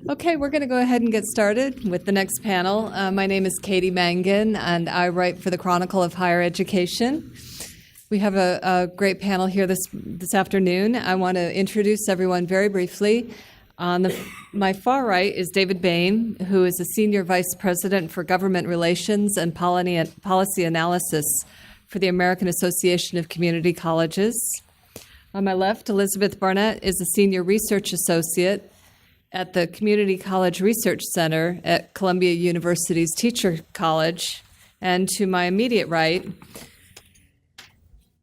Okay, we're going to go ahead and get started with the next panel. My name is Katie Mangan, and I write for the Chronicle of Higher Education. We have a great panel here this afternoon. I want to introduce everyone very briefly. On my far right is David Baime, who is a Senior Vice President for Government Relations and Policy Analysis for the American Association of Community Colleges. On my left, Elisabeth Barnett is a Senior Research Associate at the Community College Research Center at Columbia University's Teacher College. And to my immediate right,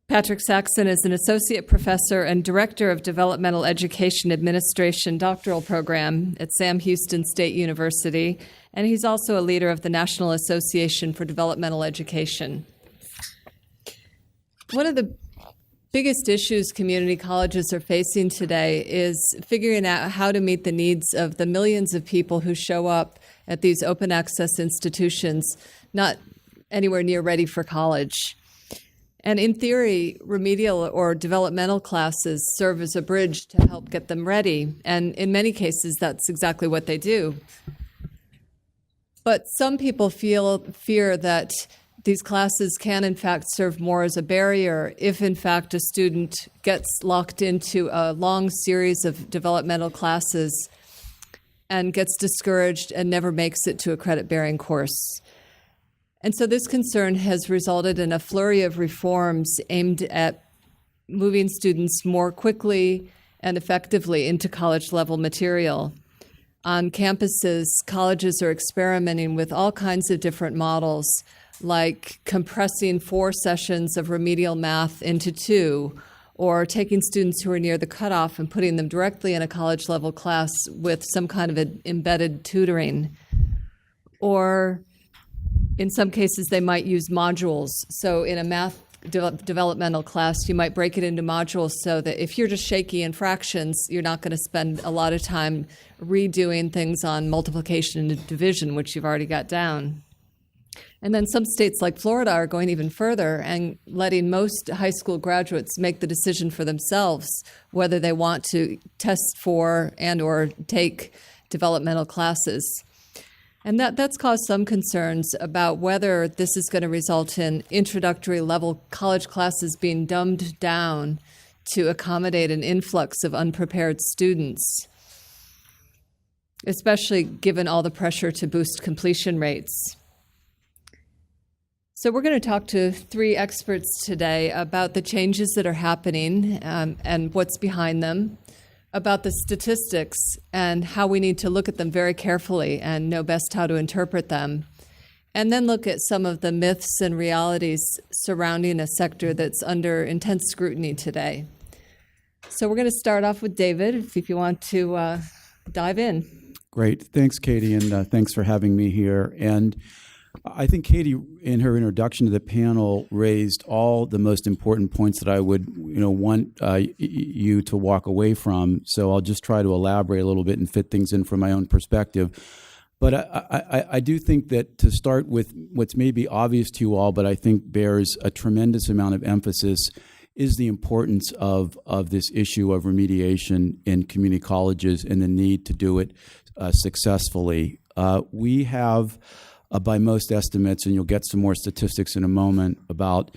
Patrick Saxon is an Associate Professor and Director of Developmental Education Administration doctoral program at Sam Houston State University, and he's also a leader of the National Association for Developmental Education. One of the biggest issues community colleges are facing today is figuring out how to meet the needs of the millions of people who show up at these open access institutions not anywhere near ready for college. And in theory, remedial or developmental classes serve as a bridge to help get them ready. And in many cases, that's exactly what they do. But some people fear that these classes can, in fact, serve more as a barrier if, in fact, a student gets locked into a long series of developmental classes and gets discouraged and never makes it to a credit-bearing course. And so this concern has resulted in a flurry of reforms aimed at moving students more quickly and effectively into college-level material. On campuses, colleges are experimenting with all kinds of different models, like compressing 4 sessions of remedial math into 2, or taking students who are near the cutoff and putting them directly in a college-level class with some kind of embedded tutoring. Or in some cases, they might use modules. So in a math developmental class, you might break it into modules so that if you're just shaky in fractions, you're not going to spend a lot of time redoing things on multiplication and division, which you've already got down. And then some states like Florida are going even further and letting most high school graduates make the decision for themselves whether they want to test for and or take developmental classes. And that's caused some concerns about whether this is going to result in introductory level college classes being dumbed down to accommodate an influx of unprepared students, especially given all the pressure to boost completion rates. So we're going to talk to 3 experts today about the changes that are happening and what's behind them, about the statistics and how we need to look at them very carefully and know best how to interpret them, and then look at some of the myths and realities surrounding a sector that's under intense scrutiny today. So we're going to start off with David, if you want to dive in. Great. Thanks, Katie, and thanks for having me here. And I think Katie, in her introduction to the panel, raised all the most important points that I would, want you to walk away from. So I'll just try to elaborate a little bit and fit things in from my own perspective. But I do think that to start with what's maybe obvious to you all, but I think bears a tremendous amount of emphasis, is the importance of this issue of remediation in community colleges and the need to do it successfully. We have by most estimates, and you'll get some more statistics in a moment, about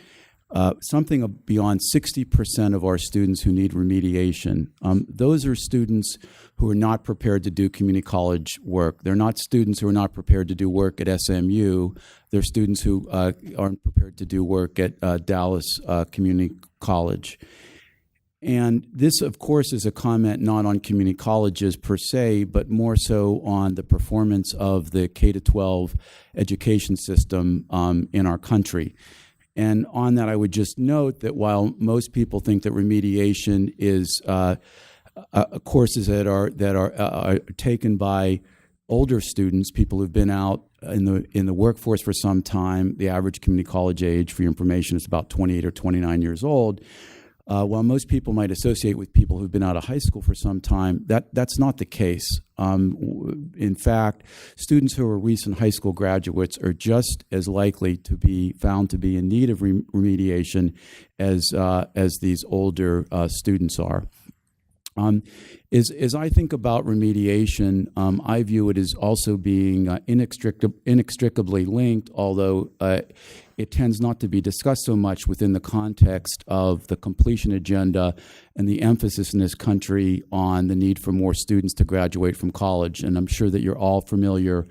something beyond 60% of our students who need remediation. Those are students who are not prepared to do community college work. They're not students who are not prepared to do work at SMU. They're students who aren't prepared to do work at Dallas Community College. And this, of course, is a comment not on community colleges per se, but more so on the performance of the K-12 education system in our country. And on that, I would just note that while most people think that remediation is courses that are taken by older students, people who've been out in the workforce for some time, the average community college age, for your information, is about 28 or 29 years old. While most people might associate with people who've been out of high school for some time, that's not the case. In fact, students who are recent high school graduates are just as likely to be found to be in need of remediation as these older students are. As I think about remediation, I view it as also being inextricably linked, although it tends not to be discussed so much within the context of the completion agenda and the emphasis in this country on the need for more students to graduate from college. And I'm sure that you're all familiar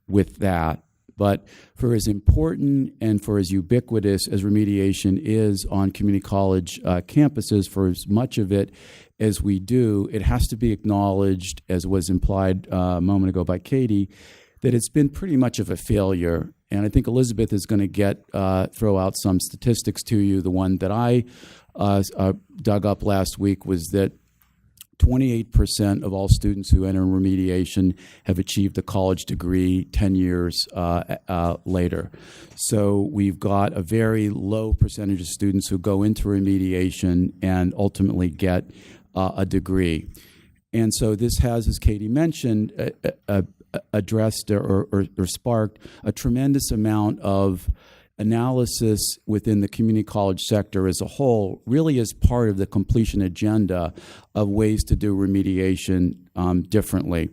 with that. But for as important and for as ubiquitous as remediation is on community college campuses, for as much of it as we do, it has to be acknowledged, as was implied a moment ago by Katie, that it's been pretty much of a failure. And I think Elisabeth is going to throw out some statistics to you. The one that I dug up last week was that 28% of all students who enter remediation have achieved a college degree 10 years later. So we've got a very low percentage of students who go into remediation and ultimately get a degree. And so this has, as Katie mentioned, addressed or sparked a tremendous amount of analysis within the community college sector as a whole, really as part of the completion agenda of ways to do remediation differently.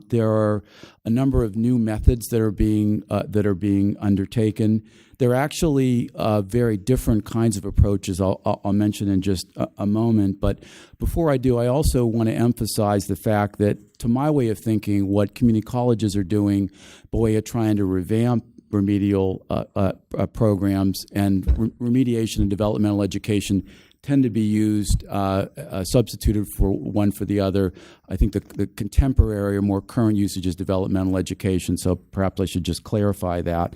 There are a number of new methods that are being undertaken. There are actually very different kinds of approaches I'll mention in just a moment. But before I do, I also want to emphasize the fact that, to my way of thinking, what community colleges are doing by way of trying to revamp remedial programs and remediation and developmental education tend to be used, substituted for one for the other. I think the contemporary or more current usage is developmental education, so perhaps I should just clarify that.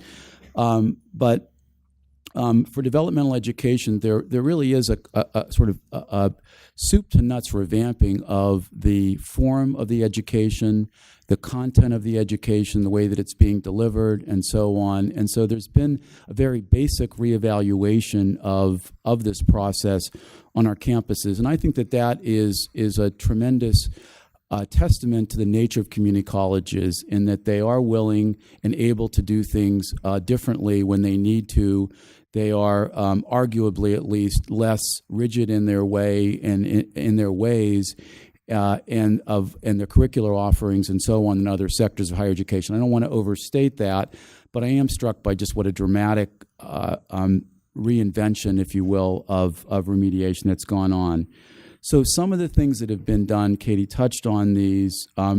But for developmental education, there really is a sort of a soup to nuts revamping of the form of the education, the content of the education, the way that it's being delivered, and so on. And so there's been a very basic reevaluation of this process on our campuses. And I think that is a tremendous testament to the nature of community colleges, in that they are willing and able to do things differently when they need to. They are arguably, at least, less rigid in their way and in their ways, and their curricular offerings and so on in other sectors of higher education. I don't want to overstate that, but I am struck by just what a dramatic reinvention, if you will, of remediation that's gone on. So some of the things that have been done, Katie touched on these. I'll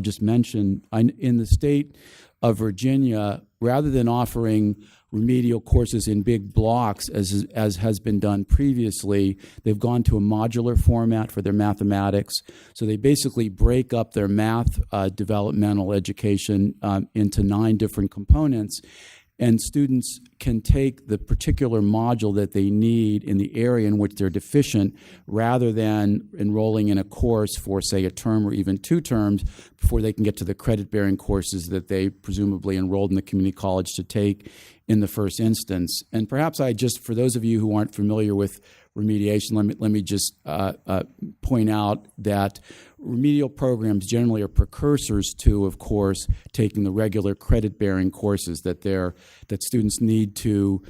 just mention, in the state of Virginia, rather than offering remedial courses in big blocks, as has been done previously, they've gone to a modular format for their mathematics. So they basically break up their math developmental education into 9 different components. And students can take the particular module that they need in the area in which they're deficient, rather than enrolling in a course for, say, a term or even 2 terms before they can get to the credit-bearing courses that they presumably enrolled in the community college to take in the first instance. And perhaps for those of you who aren't familiar with remediation, let me just point out that remedial programs generally are precursors to, of course, taking the regular credit-bearing courses that students need to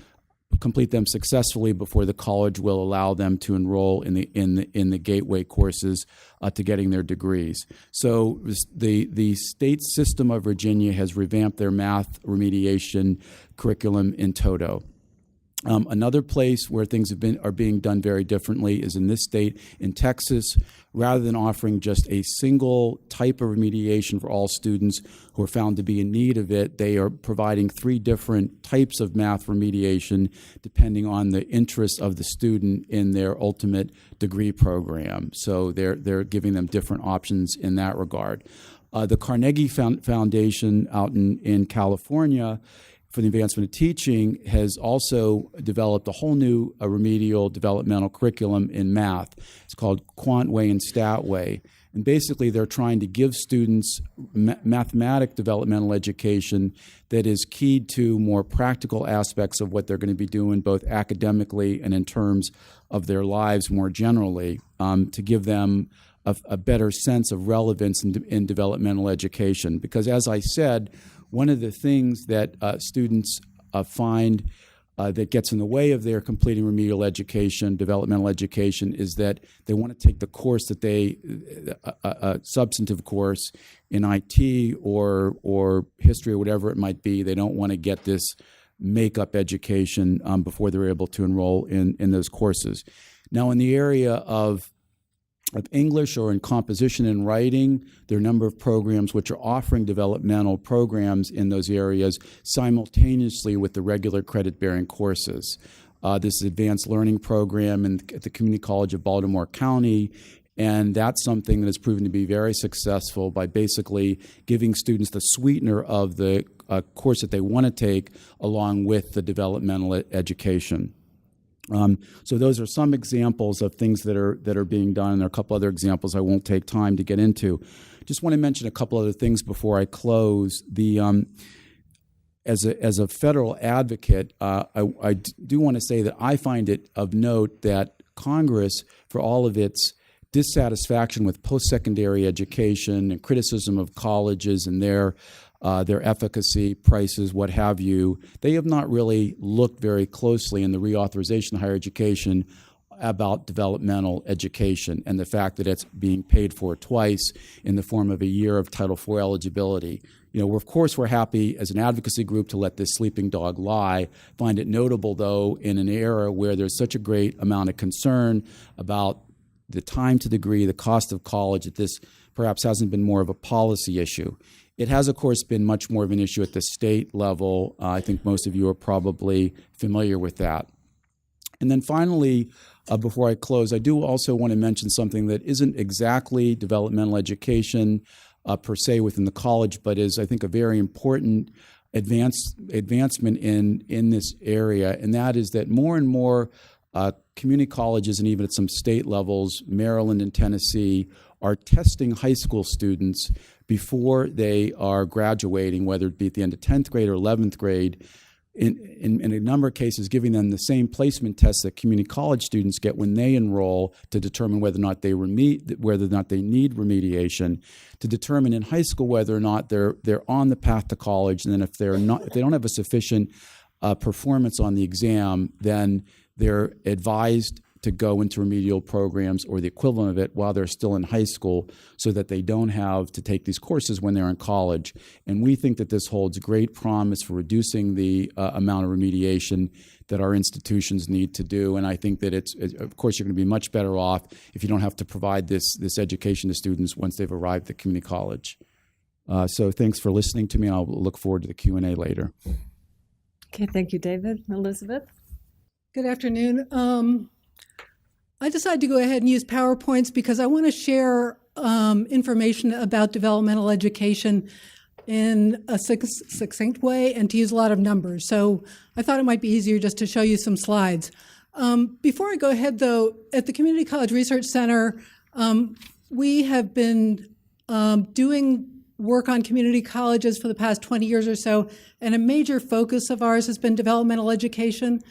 complete them successfully before the college will allow them to enroll in the gateway courses to getting their degrees. So the state system of Virginia has revamped their math remediation curriculum in toto. Another place where things are being done very differently is in this state, in Texas. Rather than offering just a single type of remediation for all students who are found to be in need of it, they are providing 3 different types of math remediation depending on the interest of the student in their ultimate degree program. So they're giving them different options in that regard. The Carnegie Foundation out in California for the Advancement of Teaching has also developed a whole new remedial developmental curriculum in math. It's called Quantway and Statway. And basically, they're trying to give students mathematic developmental education that is keyed to more practical aspects of what they're going to be doing, both academically and in terms of their lives more generally, to give them a better sense of relevance in developmental education. Because, as I said, one of the things that students find that gets in the way of their completing remedial education, developmental education, is that they want to take the course that a substantive course in IT or history or whatever it might be. They don't want to get this make-up education before they're able to enroll in those courses. Now, in the area of English or in composition and writing, there are a number of programs which are offering developmental programs in those areas simultaneously with the regular credit-bearing courses. This is an advanced learning program at the Community College of Baltimore County, and that's something that has proven to be very successful by basically giving students the sweetener of the course that they want to take along with the developmental education. So those are some examples of things that are being done, and there are a couple other examples I won't take time to get into. Just want to mention a couple other things before I close. As a federal advocate, I do want to say that I find it of note that Congress, for all of its dissatisfaction with post-secondary education and criticism of colleges and their efficacy, prices, what have you, they have not really looked very closely in the reauthorization of higher education about developmental education and the fact that it's being paid for twice in the form of a year of Title IV eligibility. Of course, we're happy as an advocacy group to let this sleeping dog lie. Find it notable, though, in an era where there's such a great amount of concern about the time to degree, the cost of college, that this perhaps hasn't been more of a policy issue. It has, of course, been much more of an issue at the state level. I think most of you are probably familiar with that. And then finally, before I close, I do also want to mention something that isn't exactly developmental education per se within the college, but is, I think, a very important advancement in this area, and that is that more and more community colleges and even at some state levels, Maryland and Tennessee, are testing high school students before they are graduating, whether it be at the end of 10th grade or 11th grade, in a number of cases giving them the same placement tests that community college students get when they enroll to determine whether or not they need remediation, to determine in high school whether or not they're on the path to college, and then if they don't have a sufficient performance on the exam, then they're advised to go into remedial programs or the equivalent of it while they're still in high school so that they don't have to take these courses when they're in college. And we think that this holds great promise for reducing the amount of remediation that our institutions need to do. And I think that of course, you're going to be much better off if you don't have to provide this education to students once they've arrived at community college. So thanks for listening to me. I'll look forward to the Q&A later. Okay, thank you, David. Elisabeth? Good afternoon. I decided to go ahead and use PowerPoints because I want to share information about developmental education in a succinct way and to use a lot of numbers. So I thought it might be easier just to show you some slides. Before I go ahead, though, at the Community College Research Center, we have been doing work on community colleges for the past 20 years or so, and a major focus of ours has been developmental education.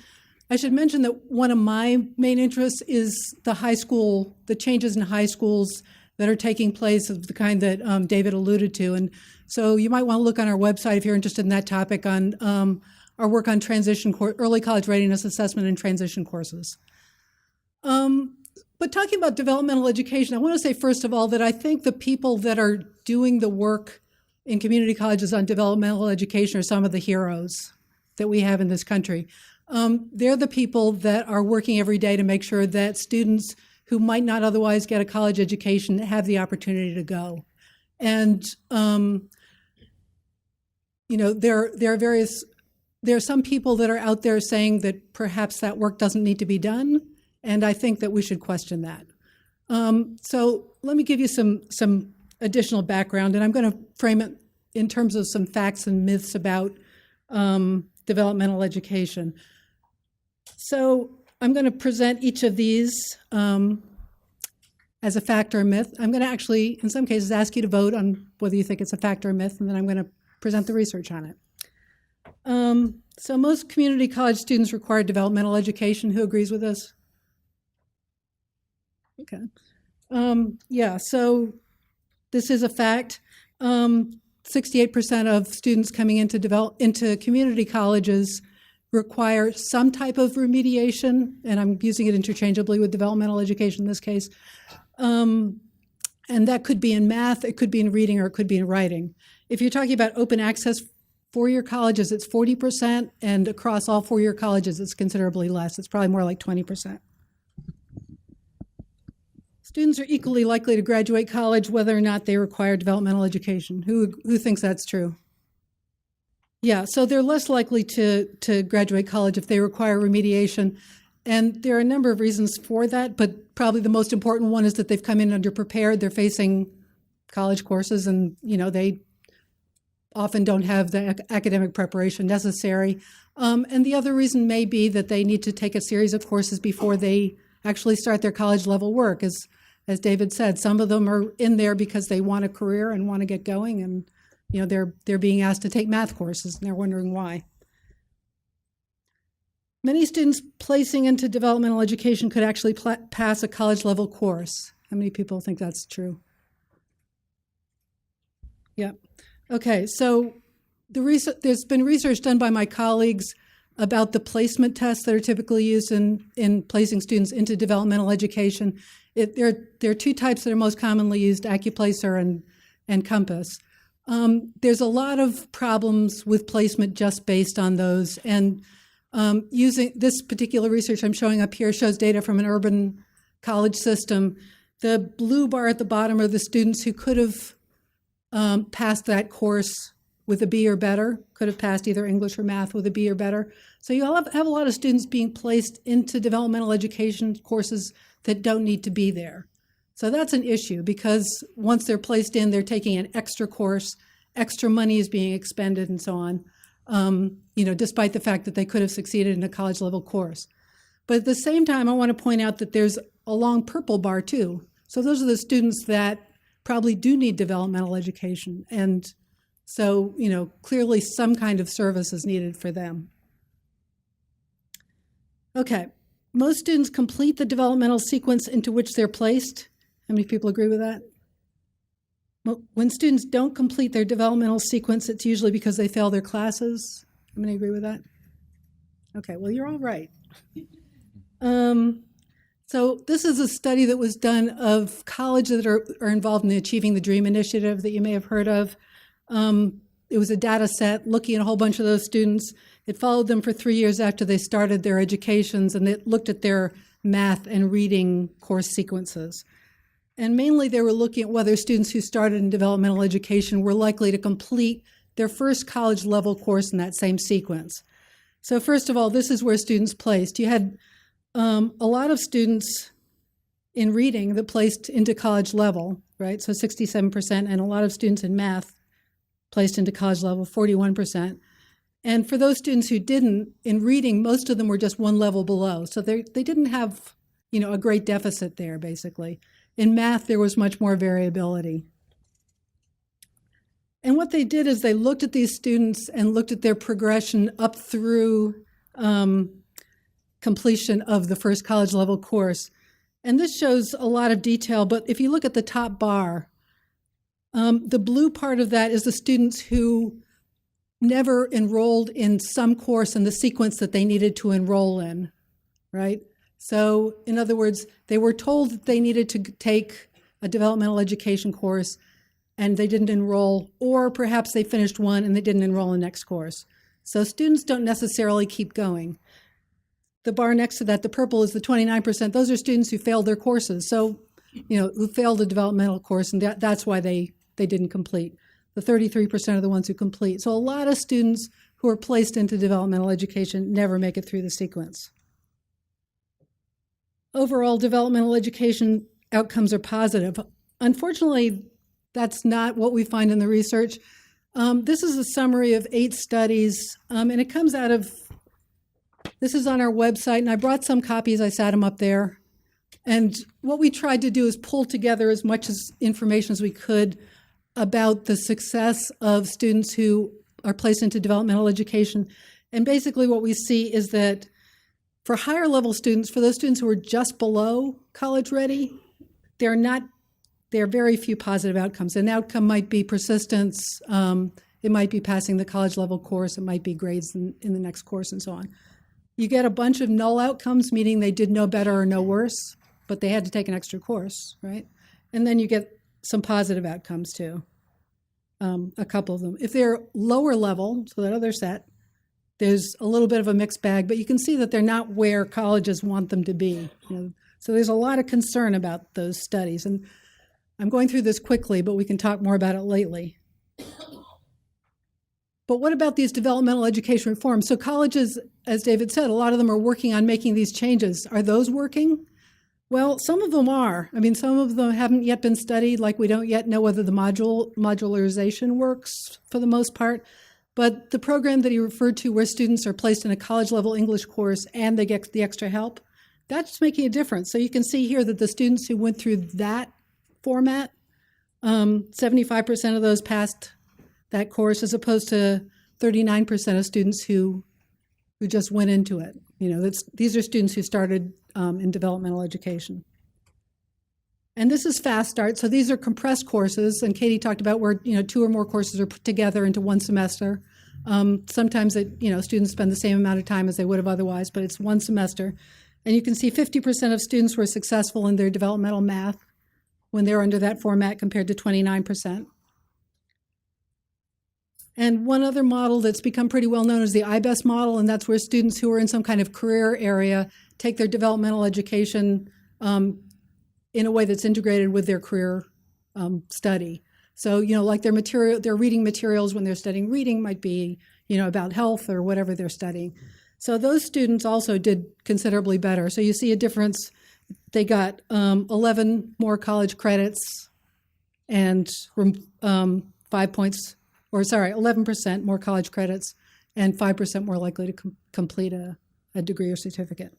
I should mention that one of my main interests is the changes in high schools that are taking place of the kind that David alluded to. And so you might want to look on our website if you're interested in that topic on our work on early college readiness assessment and transition courses. But talking about developmental education, I want to say first of all that I think the people that are doing the work in community colleges on developmental education are some of the heroes that we have in this country. They're the people that are working every day to make sure that students who might not otherwise get a college education have the opportunity to go. And there are some people that are out there saying that perhaps that work doesn't need to be done, and I think that we should question that. So let me give you some additional background, and I'm going to frame it in terms of some facts and myths about developmental education. So I'm going to present each of these as a fact or a myth. I'm going to actually, in some cases, ask you to vote on whether you think it's a fact or a myth, and then I'm going to present the research on it. So most community college students require developmental education. Who agrees with this? Okay. So this is a fact. 68% of students coming into community colleges require some type of remediation, and I'm using it interchangeably with developmental education in this case. And that could be in math, it could be in reading, or it could be in writing. If you're talking about open access four-year colleges, it's 40%, and across all four-year colleges, it's considerably less. It's probably more like 20%. Students are equally likely to graduate college whether or not they require developmental education. Who thinks that's true? Yeah, so they're less likely to graduate college if they require remediation. And there are a number of reasons for that, but probably the most important one is that they've come in underprepared. They're facing college courses, and they often don't have the academic preparation necessary. And the other reason may be that they need to take a series of courses before they actually start their college level work. As David said, some of them are in there because they want a career and want to get going, and they're being asked to take math courses, and they're wondering why. Many students placing into developmental education could actually pass a college level course. How many people think that's true? Yeah. Okay, so there's been research done by my colleagues about the placement tests that are typically used in placing students into developmental education. There are two types that are most commonly used, AccuPlacer and Compass. There's a lot of problems with placement just based on those, and using this particular research I'm showing up here shows data from an urban college system. The blue bar at the bottom are the students who could have passed that course with a B or better, could have passed either English or math with a B or better. So you have a lot of students being placed into developmental education courses that don't need to be there. So that's an issue, because once they're placed in, they're taking an extra course, extra money is being expended, and so on, despite the fact that they could have succeeded in a college level course. But at the same time, I want to point out that there's a long purple bar too. So those are the students that probably do need developmental education. And so, clearly some kind of service is needed for them. Okay, most students complete the developmental sequence into which they're placed. How many people agree with that? Well, when students don't complete their developmental sequence, it's usually because they fail their classes. How many agree with that? Okay, well, you're all right. So this is a study that was done of colleges that are involved in the Achieving the Dream initiative that you may have heard of. It was a data set looking at a whole bunch of those students. It followed them for 3 years after they started their educations, and it looked at their math and reading course sequences. And mainly they were looking at whether students who started in developmental education were likely to complete their first college level course in that same sequence. So first of all, this is where students placed. You had a lot of students in reading that placed into college level, right? So 67%, and a lot of students in math placed into college level, 41%. And for those students who didn't, in reading, most of them were just one level below. So they didn't have, a great deficit there, basically. In math, there was much more variability. And what they did is they looked at these students and looked at their progression up through completion of the first college level course. And this shows a lot of detail, but if you look at the top bar, the blue part of that is the students who never enrolled in some course in the sequence that they needed to enroll in, right? So in other words, they were told that they needed to take a developmental education course and they didn't enroll, or perhaps they finished one and they didn't enroll in the next course. So students don't necessarily keep going. The bar next to that, the purple, is the 29%. Those are students who failed their courses. So, who failed a developmental course, and that's why they didn't complete. The 33% are the ones who complete. So a lot of students who are placed into developmental education never make it through the sequence. Overall, developmental education outcomes are positive. Unfortunately, that's not what we find in the research. This is a summary of 8 studies, and it comes out of, this is on our website, and I brought some copies. I sat them up there. And what we tried to do is pull together as much information as we could about the success of students who are placed into developmental education. And basically what we see is that for higher level students, for those students who are just below college ready, there are very few positive outcomes. An outcome might be persistence, it might be passing the college level course, it might be grades in the next course, and so on. You get a bunch of null outcomes, meaning they did no better or no worse, but they had to take an extra course, right? And then you get some positive outcomes too, a couple of them. If they're lower level, so that other set, there's a little bit of a mixed bag, but you can see that they're not where colleges want them to be. So there's a lot of concern about those studies. And I'm going through this quickly, but we can talk more about it lately. But what about these developmental education reforms? So colleges, as David said, a lot of them are working on making these changes. Are those working? Well, some of them are. I mean, some of them haven't yet been studied, like we don't yet know whether the modularization works for the most part. But the program that he referred to where students are placed in a college-level English course and they get the extra help, that's making a difference. So you can see here that the students who went through that format, 75% of those passed that course, as opposed to 39% of students who just went into it. These are students who started in developmental education. And this is fast start. So these are compressed courses, and Katie talked about where 2 or more courses are put together into one semester. Sometimes students spend the same amount of time as they would have otherwise, but it's one semester. And you can see 50% of students were successful in their developmental math when they're under that format, compared to 29%. And one other model that's become pretty well known is the IBEST model, and that's where students who are in some kind of career area take their developmental education in a way that's integrated with their career study. So, like their reading materials when they're studying reading might be, about health or whatever they're studying. So those students also did considerably better. So you see a difference. They got 11 more college credits and 11% more college credits and 5% more likely to complete a degree or certificate.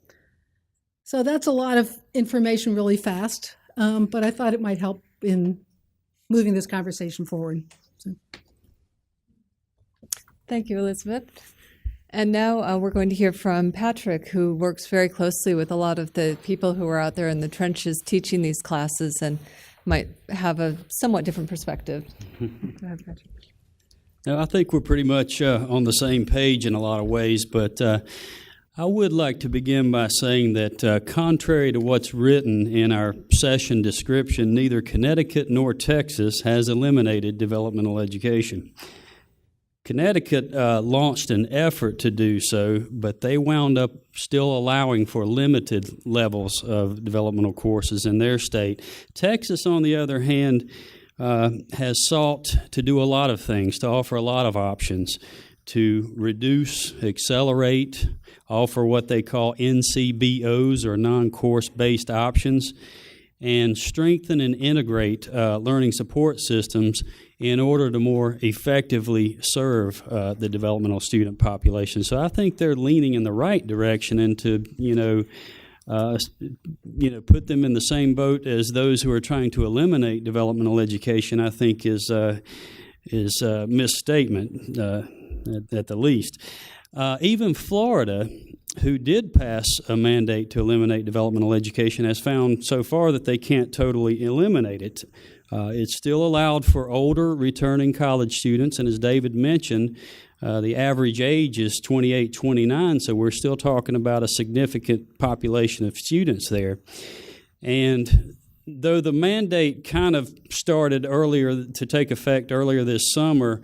So that's a lot of information really fast, but I thought it might help in moving this conversation forward. So. Thank you, Elisabeth. And now we're going to hear from Patrick, who works very closely with a lot of the people who are out there in the trenches teaching these classes and might have a somewhat different perspective. Go ahead, Patrick. Now, I think we're pretty much on the same page in a lot of ways, but I would like to begin by saying that contrary to what's written in our session description, neither Connecticut nor Texas has eliminated developmental education. Connecticut launched an effort to do so, but they wound up still allowing for limited levels of developmental courses in their state. Texas, on the other hand, has sought to do a lot of things, to offer a lot of options, to reduce, accelerate, offer what they call NCBOs or non-course-based options, and strengthen and integrate learning support systems in order to more effectively serve the developmental student population. So I think they're leaning in the right direction, and to put them in the same boat as those who are trying to eliminate developmental education, I think is a misstatement at the least. Even Florida, who did pass a mandate to eliminate developmental education, has found so far that they can't totally eliminate it. It's still allowed for older returning college students, and as David mentioned, the average age is 28, 29, so we're still talking about a significant population of students there. And though the mandate kind of started earlier to take effect earlier this summer,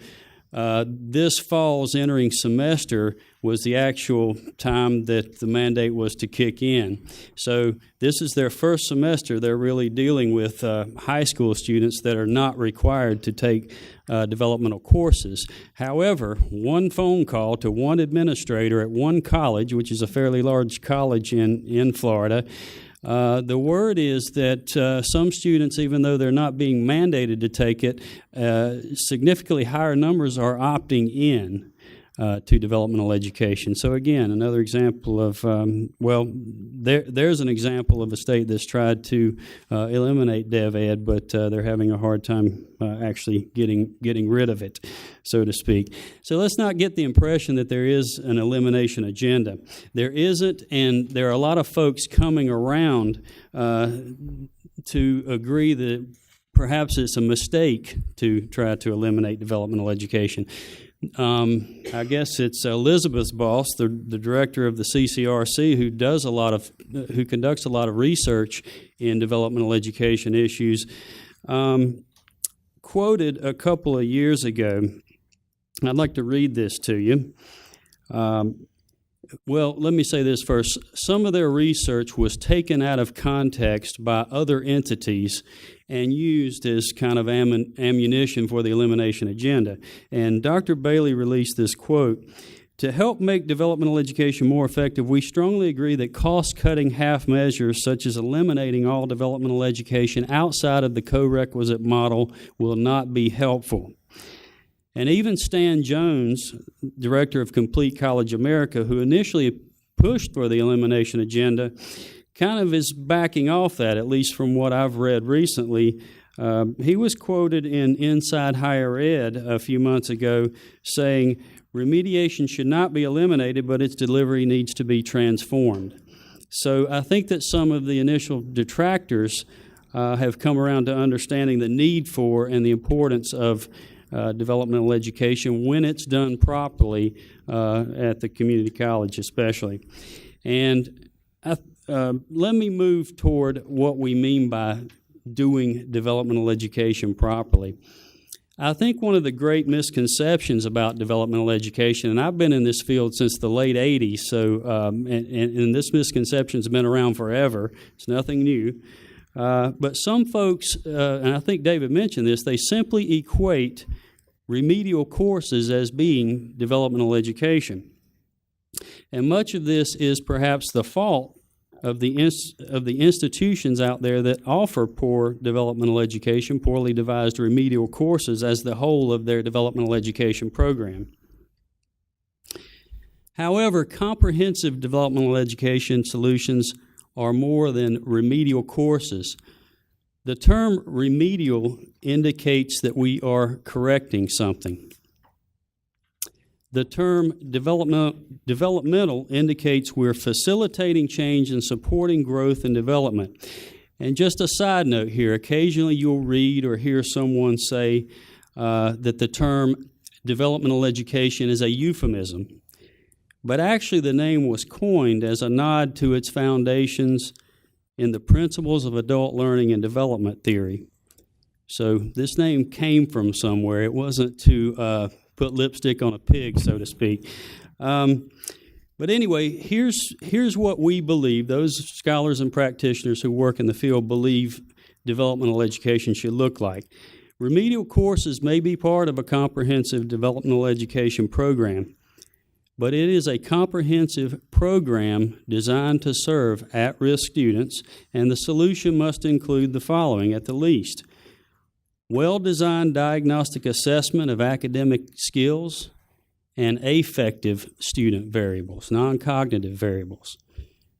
this fall's entering semester was the actual time that the mandate was to kick in. So this is their first semester. They're really dealing with high school students that are not required to take developmental courses. However, one phone call to one administrator at one college, which is a fairly large college in Florida, the word is that some students, even though they're not being mandated to take it, significantly higher numbers are opting in to developmental education. So again, another example of, there's an example of a state that's tried to eliminate Dev Ed, but they're having a hard time actually getting rid of it, so to speak. So let's not get the impression that there is an elimination agenda. There isn't, and there are a lot of folks coming around to agree that perhaps it's a mistake to try to eliminate developmental education. I guess it's Elisabeth's boss, the director of the CCRC, who conducts a lot of research in developmental education issues, quoted a couple of years ago. I'd like to read this to you. Well, let me say this first. Some of their research was taken out of context by other entities and used as kind of ammunition for the elimination agenda. And Dr. Bailey released this quote: "To help make developmental education more effective, we strongly agree that cost-cutting half measures such as eliminating all developmental education outside of the co-requisite model will not be helpful." And even Stan Jones, director of Complete College America, who initially pushed for the elimination agenda, kind of is backing off that, at least from what I've read recently. He was quoted in Inside Higher Ed a few months ago saying, "Remediation should not be eliminated, but its delivery needs to be transformed." So I think that some of the initial detractors have come around to understanding the need for and the importance of developmental education when it's done properly at the community college especially. And let me move toward what we mean by doing developmental education properly. I think one of the great misconceptions about developmental education, and I've been in this field since the late 80s, so and this misconception's been around forever. It's nothing new. But some folks, and I think David mentioned this, they simply equate remedial courses as being developmental education. And much of this is perhaps the fault of the institutions out there that offer poor developmental education, poorly devised remedial courses as the whole of their developmental education program. However, comprehensive developmental education solutions are more than remedial courses. The term remedial indicates that we are correcting something. The term developmental indicates we're facilitating change and supporting growth and development. And just a side note here, occasionally you'll read or hear someone say that the term developmental education is a euphemism. But actually the name was coined as a nod to its foundations in the principles of adult learning and development theory. So this name came from somewhere. It wasn't to put lipstick on a pig, so to speak. But anyway, here's what we believe, those scholars and practitioners who work in the field believe developmental education should look like. Remedial courses may be part of a comprehensive developmental education program, but it is a comprehensive program designed to serve at-risk students, and the solution must include the following at the least: well-designed diagnostic assessment of academic skills and affective student variables, non-cognitive variables,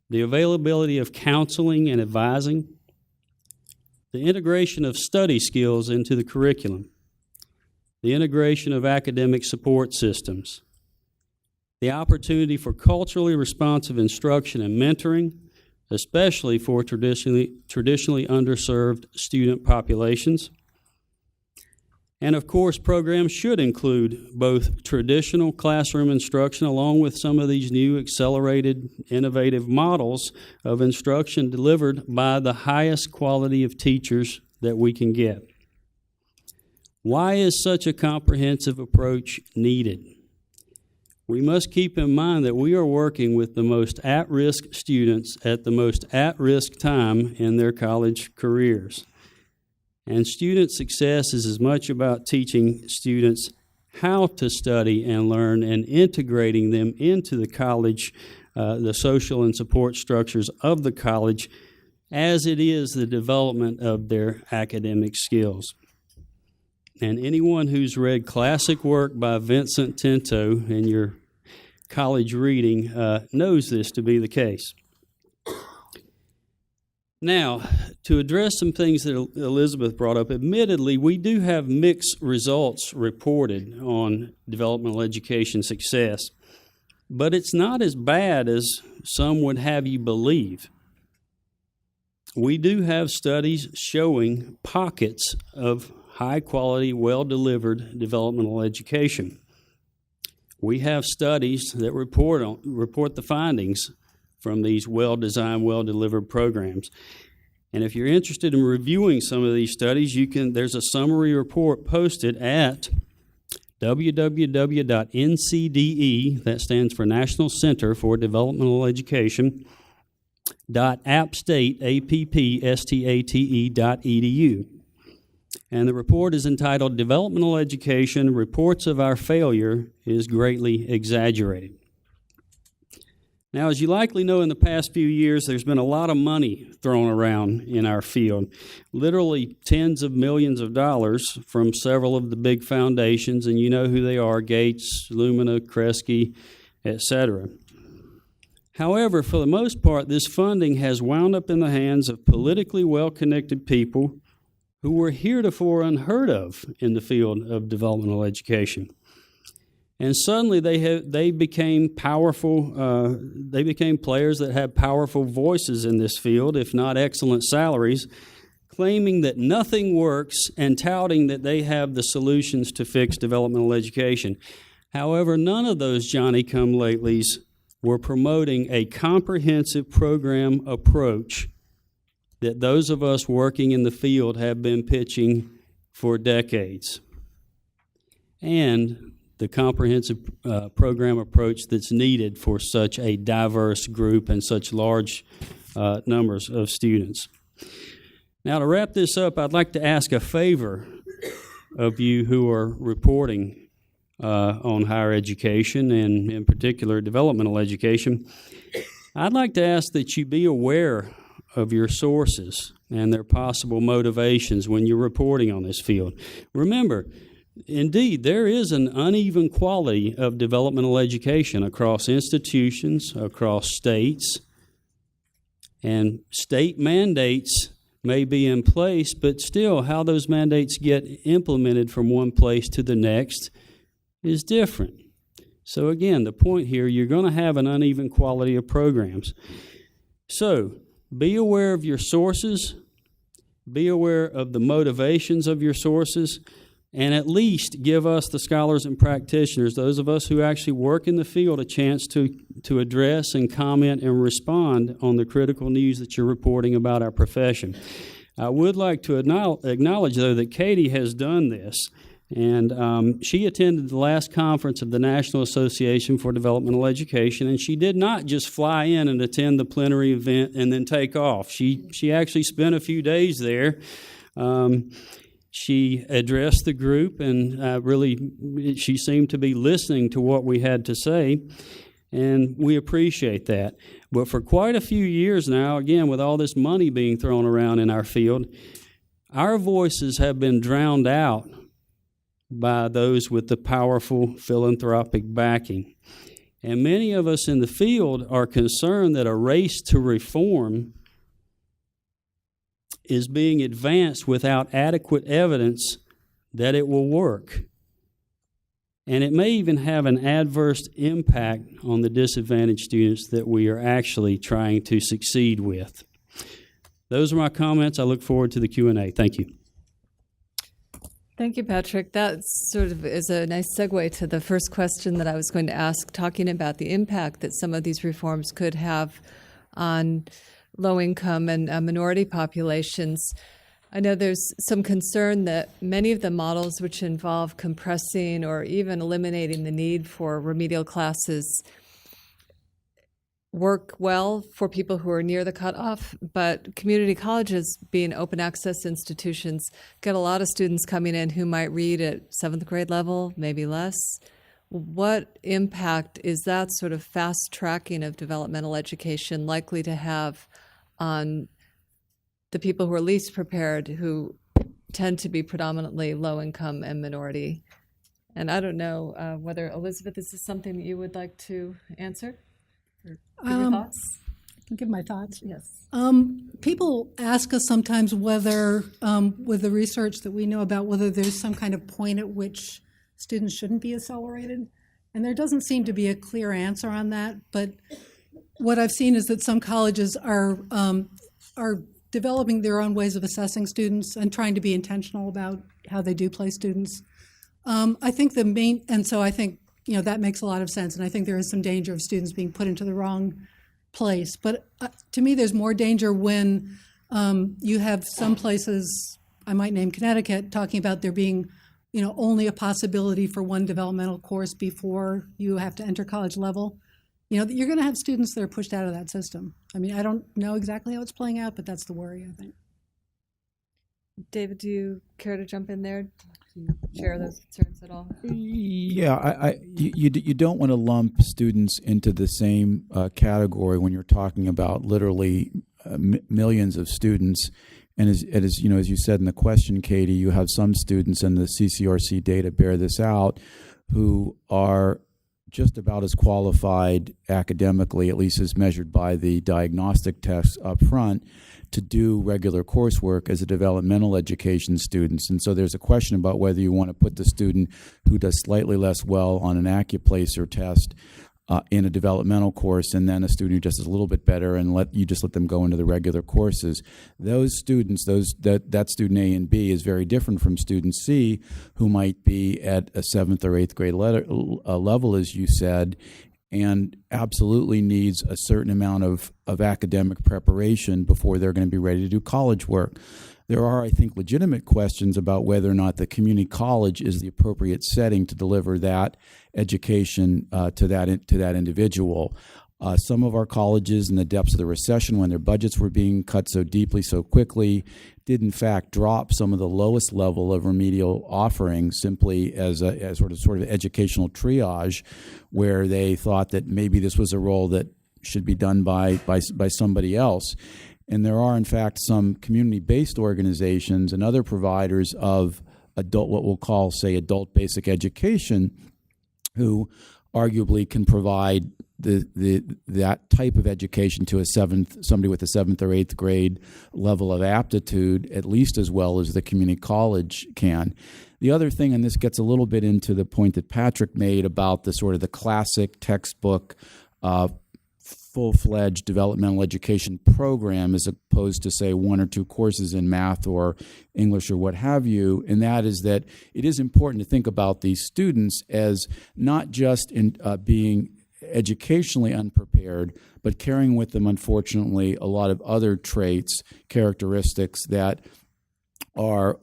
the availability of counseling and advising, the integration of study skills into the curriculum, the integration of academic support systems, the opportunity for culturally responsive instruction and mentoring, especially for traditionally underserved student populations. And of course, programs should include both traditional classroom instruction along with some of these new accelerated, innovative models of instruction delivered by the highest quality of teachers that we can get. Why is such a comprehensive approach needed? We must keep in mind that we are working with the most at-risk students at the most at-risk time in their college careers. And student success is as much about teaching students how to study and learn and integrating them into the college, the social and support structures of the college, as it is the development of their academic skills. And anyone who's read classic work by Vincent Tinto in your college reading knows this to be the case. Now, to address some things that Elisabeth brought up, admittedly, we do have mixed results reported on developmental education success, but it's not as bad as some would have you believe. We do have studies showing pockets of high-quality, well-delivered developmental education. We have studies that report the findings from these well-designed, well-delivered programs. And if you're interested in reviewing some of these studies, there's a summary report posted at www.ncde, that stands for National Center for Developmental Education, .appstate.edu. And the report is entitled Developmental Education, Reports of Our Failure is Greatly Exaggerated. Now, as you likely know, in the past few years, there's been a lot of money thrown around in our field, literally tens of millions of dollars from several of the big foundations, and you know who they are, Gates, Lumina, Kresge, etc. However, for the most part, this funding has wound up in the hands of politically well-connected people who were heretofore unheard of in the field of developmental education. And suddenly they became powerful, they became players that had powerful voices in this field, if not excellent salaries, claiming that nothing works and touting that they have the solutions to fix developmental education. However, none of those Johnny-come-latelys were promoting a comprehensive program approach that those of us working in the field have been pitching for decades. And the comprehensive program approach that's needed for such a diverse group and such large numbers of students. Now, to wrap this up, I'd like to ask a favor of you who are reporting on higher education and in particular developmental education. I'd like to ask that you be aware of your sources and their possible motivations when you're reporting on this field. Remember, indeed, there is an uneven quality of developmental education across institutions, across states, and state mandates may be in place, but still how those mandates get implemented from one place to the next is different. So again, the point here, you're going to have an uneven quality of programs. So be aware of your sources, be aware of the motivations of your sources, and at least give us, the scholars and practitioners, those of us who actually work in the field, a chance to address and comment and respond on the critical news that you're reporting about our profession. I would like to acknowledge, though, that Katie has done this, and she attended the last conference of the National Association for Developmental Education, and she did not just fly in and attend the plenary event and then take off. She actually spent a few days there. She addressed the group, and she seemed to be listening to what we had to say, and we appreciate that. But for quite a few years now, again, with all this money being thrown around in our field, our voices have been drowned out by those with the powerful philanthropic backing. And many of us in the field are concerned that a race to reform is being advanced without adequate evidence that it will work. And it may even have an adverse impact on the disadvantaged students that we are actually trying to succeed with. Those are my comments. I look forward to the Q&A. Thank you. Thank you, Patrick. That sort of is a nice segue to the first question that I was going to ask, talking about the impact that some of these reforms could have on low-income and minority populations. I know there's some concern that many of the models which involve compressing or even eliminating the need for remedial classes work well for people who are near the cutoff, but community colleges, being open access institutions, get a lot of students coming in who might read at 7th grade level, maybe less. What impact is that sort of fast tracking of developmental education likely to have on the people who are least prepared, who tend to be predominantly low income and minority? And I don't know whether, Elisabeth, this is something that you would like to answer? Or give your thoughts? I can give my thoughts. Yes. People ask us sometimes whether, with the research that we know about, whether there's some kind of point at which students shouldn't be accelerated. And there doesn't seem to be a clear answer on that. But what I've seen is that some colleges are developing their own ways of assessing students and trying to be intentional about how they do place students. I think I think that makes a lot of sense. And I think there is some danger of students being put into the wrong place. But to me, there's more danger when you have some places, I might name Connecticut, talking about there being only a possibility for one developmental course before you have to enter college level. You're going to have students that are pushed out of that system. I mean, I don't know exactly how it's playing out, but that's the worry, I think. David, do you care to jump in there? Do you share those concerns at all? Yeah, you don't want to lump students into the same category when you're talking about literally millions of students. And as you said in the question, Katie, you have some students, and the CCRC data bear this out, who are just about as qualified academically, at least as measured by the diagnostic tests up front, to do regular coursework as a developmental education students. And so there's a question about whether you want to put the student who does slightly less well on an AccuPlacer test in a developmental course, and then a student who just is a little bit better, and let them go into the regular courses. Those students, that student A and B is very different from student C, who might be at a 7th or 8th grade level, as you said, and absolutely needs a certain amount of academic preparation before they're going to be ready to do college work. There are, I think, legitimate questions about whether or not the community college is the appropriate setting to deliver that education to that individual. Some of our colleges, in the depths of the recession, when their budgets were being cut so deeply, so quickly, did in fact drop some of the lowest level of remedial offerings simply as sort of educational triage, where they thought that maybe this was a role that should be done by somebody else. And there are, in fact, some community-based organizations and other providers of what we'll call, say, adult basic education, who arguably can provide that type of education to somebody with a 7th or 8th grade level of aptitude, at least as well as the community college can. The other thing, and this gets a little bit into the point that Patrick made about the sort of the classic textbook full-fledged developmental education program, as opposed to, say, 1 or 2 courses in math or English or what have you, and that is that it is important to think about these students as not just in being educationally unprepared, but carrying with them, unfortunately, a lot of other traits, characteristics that are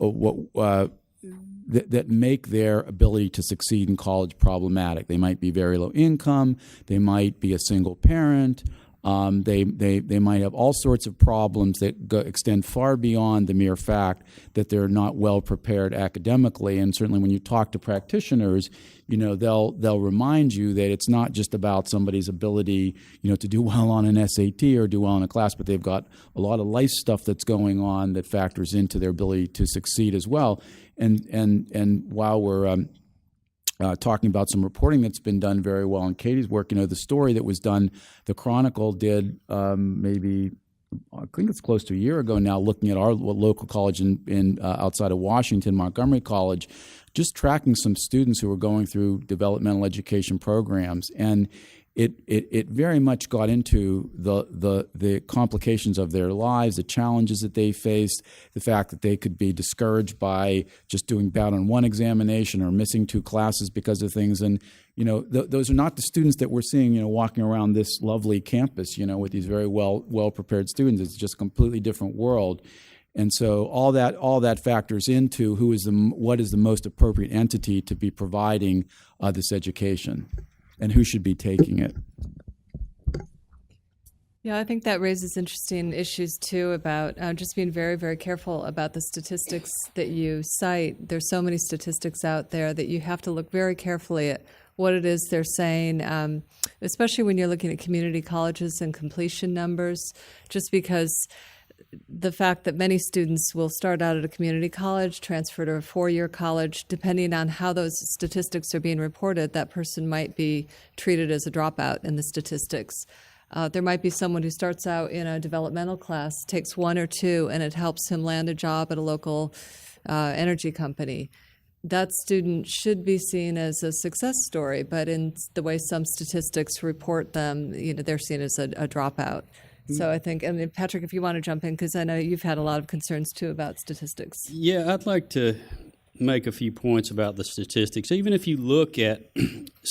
that make their ability to succeed in college problematic. They might be very low income. They might be a single parent. They might have all sorts of problems that extend far beyond the mere fact that they're not well prepared academically. And certainly, when you talk to practitioners, they'll remind you that it's not just about somebody's ability, to do well on an SAT or do well in a class, but they've got a lot of life stuff that's going on that factors into their ability to succeed as well. And while we're talking about some reporting that's been done very well in Katie's work, the story that was done, the Chronicle did maybe, I think it's close to a year ago now, looking at our local college in outside of Washington, Montgomery College, just tracking some students who were going through developmental education programs. And it very much got into the complications of their lives, the challenges that they faced, the fact that they could be discouraged by just doing bad on one examination or missing 2 classes because of things. And those are not the students that we're seeing walking around this lovely campus with these very well prepared students. It's just a completely different world. And so all that factors into what is the most appropriate entity to be providing this education, and who should be taking it. Yeah, I think that raises interesting issues, too, about just being very, very careful about the statistics that you cite. There's so many statistics out there that you have to look very carefully at what it is they're saying, especially when you're looking at community colleges and completion numbers, just because the fact that many students will start out at a community college, transfer to a 4-year college, depending on how those statistics are being reported, that person might be treated as a dropout in the statistics. There might be someone who starts out in a developmental class, takes 1 or 2, and it helps him land a job at a local energy company. That student should be seen as a success story, but in the way some statistics report them, they're seen as a dropout. So I think, and Patrick, if you want to jump in, because I know you've had a lot of concerns too about statistics. Yeah, I'd like to make a few points about the statistics. Even if you look at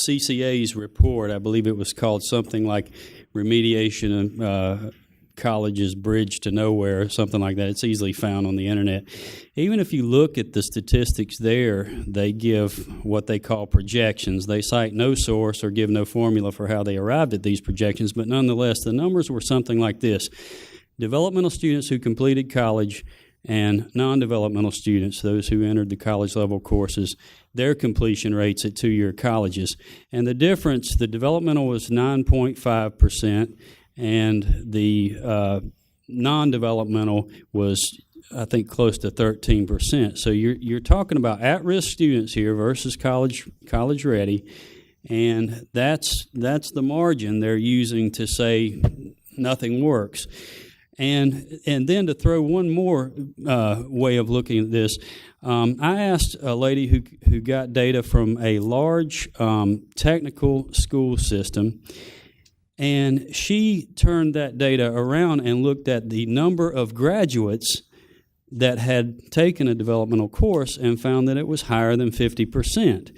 CCA's report, I believe it was called something like Remediation of College's Bridge to Nowhere, or something like that. It's easily found on the internet. Even if you look at the statistics there, they give what they call projections. They cite no source or give no formula for how they arrived at these projections, but nonetheless, the numbers were something like this. Developmental students who completed college and non-developmental students, those who entered the college-level courses, their completion rates at two-year colleges. And the difference, the developmental was 9.5%, and the non-developmental was, I think, close to 13%. So you're talking about at-risk students here versus college ready, and that's the margin they're using to say nothing works. And then to throw one more way of looking at this, I asked a lady who got data from a large technical school system, and she turned that data around and looked at the number of graduates that had taken a developmental course and found that it was higher than 50%.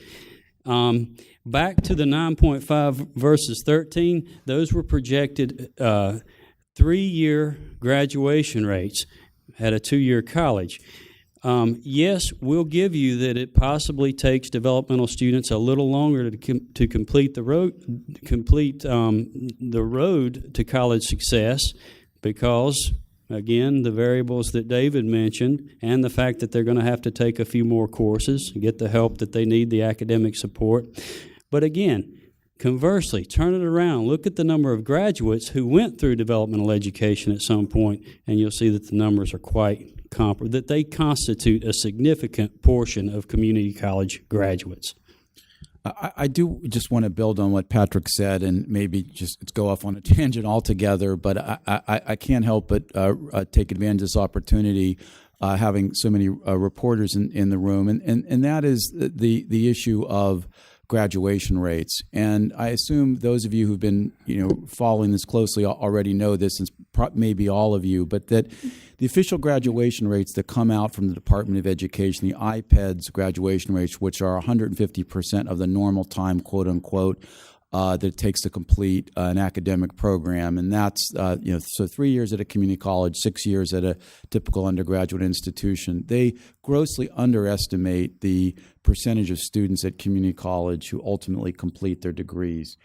Back to the 9.5 versus 13, those were projected 3-year graduation rates at a 2-year college. Yes, we'll give you that it possibly takes developmental students a little longer to complete the road to college success, because, again, the variables that David mentioned and the fact that they're going to have to take a few more courses, get the help that they need, the academic support. But again, conversely, turn it around. Look at the number of graduates who went through developmental education at some point, and you'll see that the numbers are quite comparable, that they constitute a significant portion of community college graduates. I do just want to build on what Patrick said and maybe just go off on a tangent altogether, but I can't help but take advantage of this opportunity, having so many reporters in the room, and that is the issue of graduation rates. And I assume those of you who've been following this closely already know this, and maybe all of you, but that the official graduation rates that come out from the Department of Education, the IPEDS graduation rates, which are 150% of the normal time, quote unquote, that it takes to complete an academic program, and that's so 3 years at a community college, 6 years at a typical undergraduate institution. They grossly underestimate the percentage of students at community college who ultimately complete their degrees.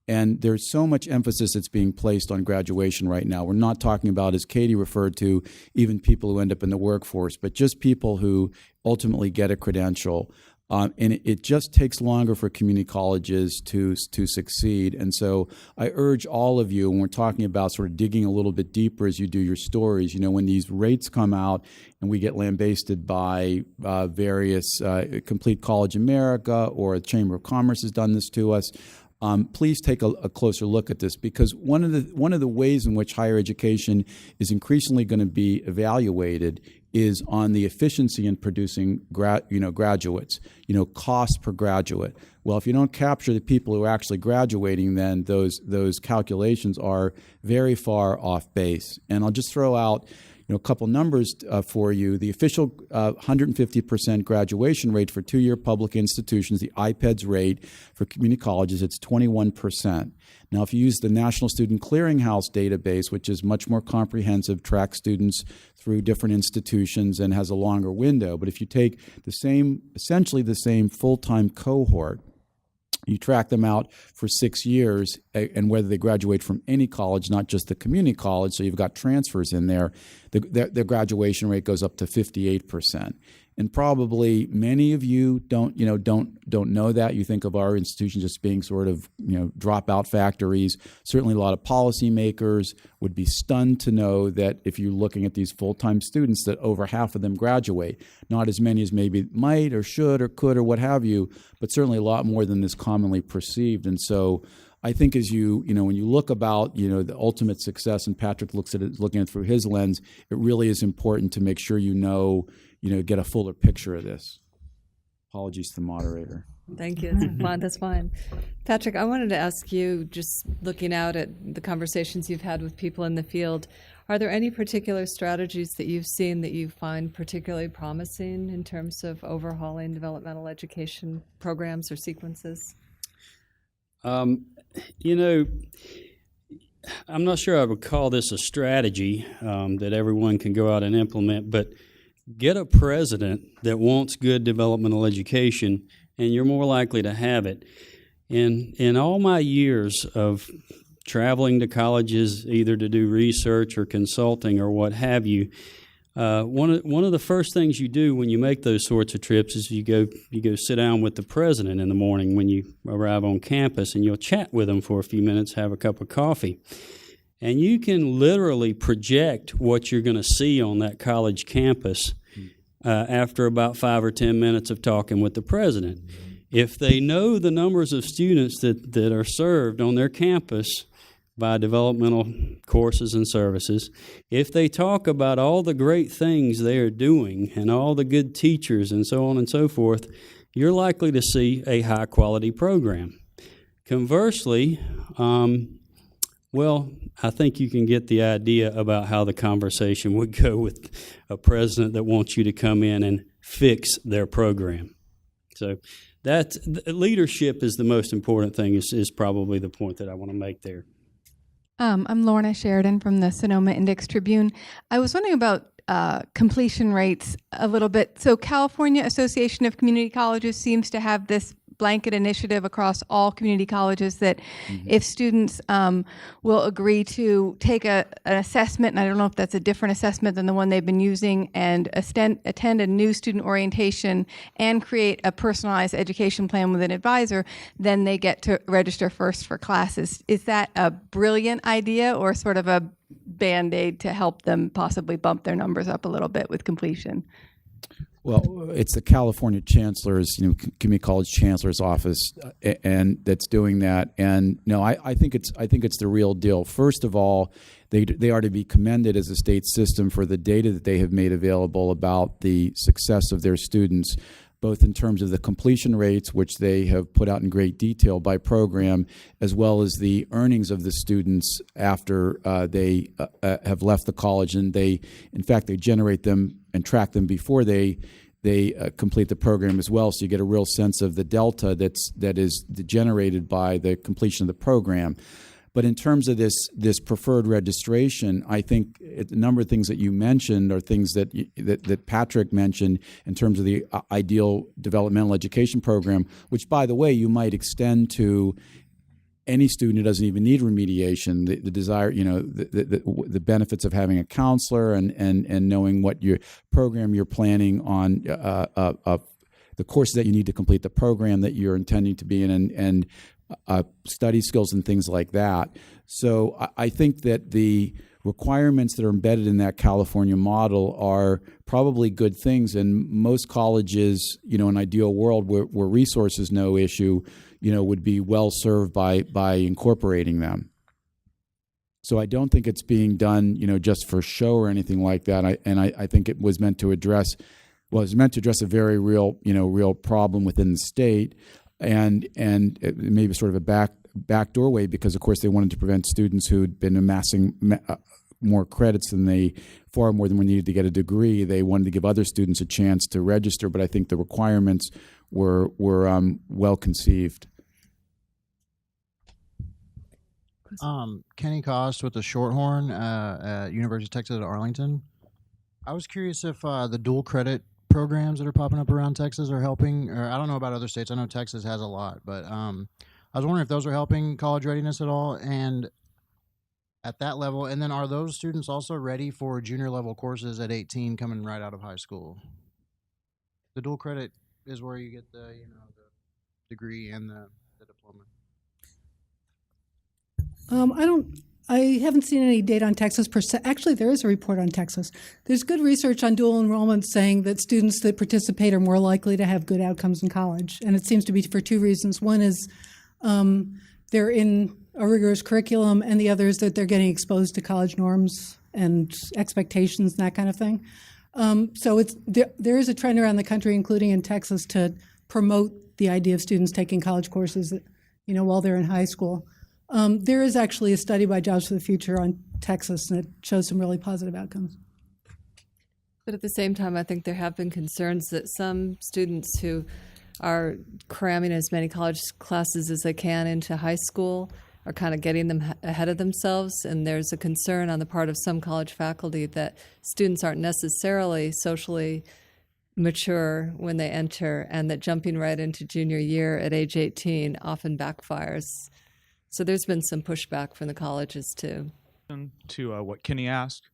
And there's so much emphasis that's being placed on graduation right now. We're not talking about, as Katie referred to, even people who end up in the workforce, but just people who ultimately get a credential. And it just takes longer for community colleges to succeed. And so I urge all of you, when we're talking about sort of digging a little bit deeper as you do your stories, when these rates come out and we get lambasted by various Complete College America, or the Chamber of Commerce has done this to us, please take a closer look at this, because one of the ways in which higher education is increasingly going to be evaluated is on the efficiency in producing graduates, cost per graduate. Well, if you don't capture the people who are actually graduating, then those calculations are very far off base. And I'll just throw out a couple numbers for you. The official 150% graduation rate for 2-year public institutions, the IPEDS rate for community colleges, it's 21%. Now, if you use the National Student Clearinghouse database, which is much more comprehensive, tracks students through different institutions and has a longer window, but if you take essentially the same full-time cohort, you track them out for 6 years, and whether they graduate from any college, not just the community college, so you've got transfers in there, the graduation rate goes up to 58%. And probably many of you don't know that. You think of our institutions just being sort of dropout factories. Certainly, a lot of policymakers would be stunned to know that if you're looking at these full-time students, that over half of them graduate. Not as many as maybe might or should or could or what have you, but certainly a lot more than is commonly perceived. And so I think as when you look about, the ultimate success, and Patrick looking at it through his lens, it really is important to make sure get a fuller picture of this. Apologies to the moderator. Thank you. That's fine. Patrick, I wanted to ask you, just looking out at the conversations you've had with people in the field, Are there any particular strategies that you've seen that you find particularly promising in terms of overhauling developmental education programs or sequences? You know, I'm not sure I would call this a strategy that everyone can go out and implement, but get a president that wants good developmental education, and you're more likely to have it. In all my years of traveling to colleges, either to do research or consulting or what have you, one of the first things you do when you make those sorts of trips is you go sit down with the president in the morning when you arrive on campus, and you'll chat with him for a few minutes, have a cup of coffee. And you can literally project what you're going to see on that college campus after about 5 or 10 minutes of talking with the president. If they know the numbers of students that are served on their campus by developmental courses and services, if they talk about all the great things they are doing and all the good teachers and so on and so forth, you're likely to see a high-quality program. Conversely, well, I think you can get the idea about how the conversation would go with a president that wants you to come in and fix their program. So that leadership is the most important thing, is probably the point that I want to make there. I'm Lorna Sheridan from the Sonoma Index Tribune. I was wondering about completion rates a little bit. So California Association of Community Colleges seems to have this blanket initiative across all community colleges that if students will agree to take an assessment, and I don't know if that's a different assessment than the one they've been using, and attend a new student orientation and create a personalized education plan with an advisor, then they get to register first for classes. Is that a brilliant idea or sort of a Band-Aid to help them possibly bump their numbers up a little bit with completion? Well, it's the California Chancellor's, Community College Chancellor's Office, and that's doing that. And no, I think it's the real deal. First of all, they are to be commended as a state system for the data that they have made available about the success of their students, both in terms of the completion rates, which they have put out in great detail by program, as well as the earnings of the students after they have left the college. And they generate them and track them before they complete the program as well. So you get a real sense of the delta that is generated by the completion of the program. But in terms of this preferred registration, I think a number of things that you mentioned are things that Patrick mentioned in terms of the ideal developmental education program, which, by the way, you might extend to any student who doesn't even need remediation. The desire, the benefits of having a counselor and knowing what your program you're planning on, the courses that you need to complete the program that you're intending to be in, and study skills and things like that. So I think that the requirements that are embedded in that California model are probably good things. And most colleges, in an ideal world where resources no issue, would be well served by incorporating them. So I don't think it's being done, just for show or anything like that. I think it was meant to address a very real problem within the state. And it maybe sort of a back doorway, because of course they wanted to prevent students who had been amassing more credits far more than we needed to get a degree. They wanted to give other students a chance to register, but I think the requirements were well conceived. Kenny Cost with the Shorthorn at University of Texas at Arlington. I was curious if the dual credit programs that are popping up around Texas are helping, or I don't know about other states. I know Texas has a lot, but I was wondering if those are helping college readiness at all, and at that level. And then are those students also ready for junior level courses at 18 coming right out of high school? The dual credit is where you get the degree and the diploma. I haven't seen any data on Texas per se. Actually, there is a report on Texas. There's good research on dual enrollment saying that students that participate are more likely to have good outcomes in college. And it seems to be for two reasons. One is they're in a rigorous curriculum, and the other is that they're getting exposed to college norms and expectations and that kind of thing. So there is a trend around the country, including in Texas, to promote the idea of students taking college courses, while they're in high school. There is actually a study by Jobs for the Future on Texas, and it shows some really positive outcomes. But at the same time, I think there have been concerns that some students who are cramming as many college classes as they can into high school are kind of getting them ahead of themselves. And there's a concern on the part of some college faculty that students aren't necessarily socially mature when they enter, and that jumping right into junior year at age 18 often backfires. So there's been some pushback from the colleges too. To what Kenny asked,